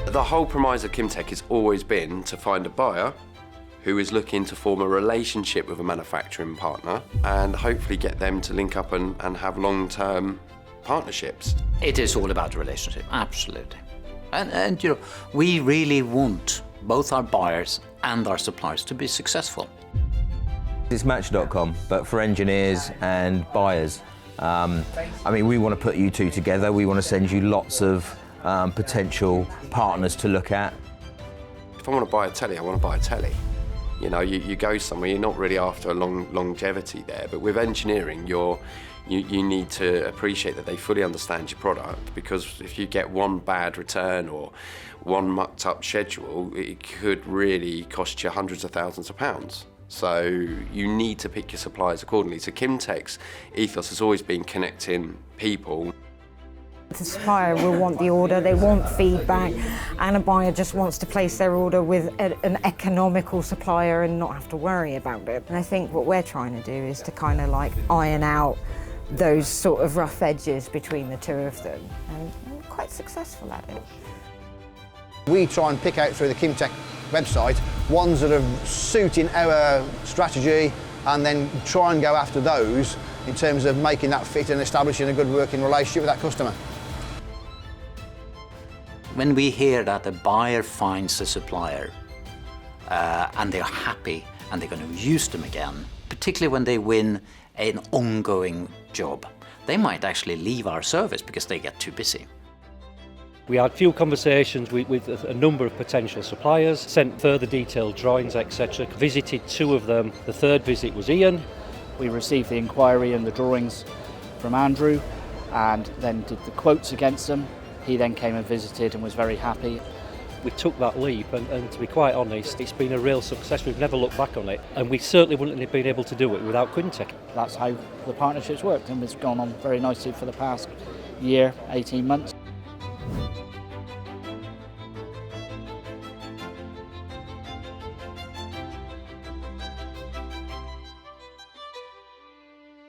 The whole premise of Qimtek has always been to find a buyer who is looking to form a relationship with a manufacturing partner and hopefully get them to link up and have long-term partnerships. It is all about a relationship, absolutely. And you know, we really want both our buyers and our suppliers to be successful. It's Match.com, but for engineers and buyers. I mean, we want to put you two together. We want to send you lots of potential partners to look at. If I want to buy a telly, I want to buy a telly. You know, you go somewhere, you're not really after a longevity there, but with engineering, you need to appreciate that they fully understand your product, because if you get one bad return or one mucked up schedule, it could really cost you hundreds of thousands of pounds. So you need to pick your suppliers accordingly. So Qimtek's ethos has always been connecting people. The supplier will want the order, they want feedback, and a buyer just wants to place their order with an economical supplier and not have to worry about it. And I think what we're trying to do is to kind of like iron out those sort of rough edges between the two of them, and we're quite successful at it. We try and pick out through the Qimtek website ones that are suiting our strategy, and then try and go after those in terms of making that fit and establishing a good working relationship with that customer. When we hear that a buyer finds a supplier and they're happy and they're going to use them again, particularly when they win an ongoing job, they might actually leave our service because they get too busy. We had few conversations with a number of potential suppliers, sent further detailed drawings, etc. Visited two of them. The third visit was Ian. We received the inquiry and the drawings from Andrew, and then did the quotes against them. He then came and visited and was very happy. We took that leap, and to be quite honest, it's been a real success. We've never looked back on it, and we certainly wouldn't have been able to do it without Qimtek. That's how the partnerships worked, and it's gone on very nicely for the past year, 18 months.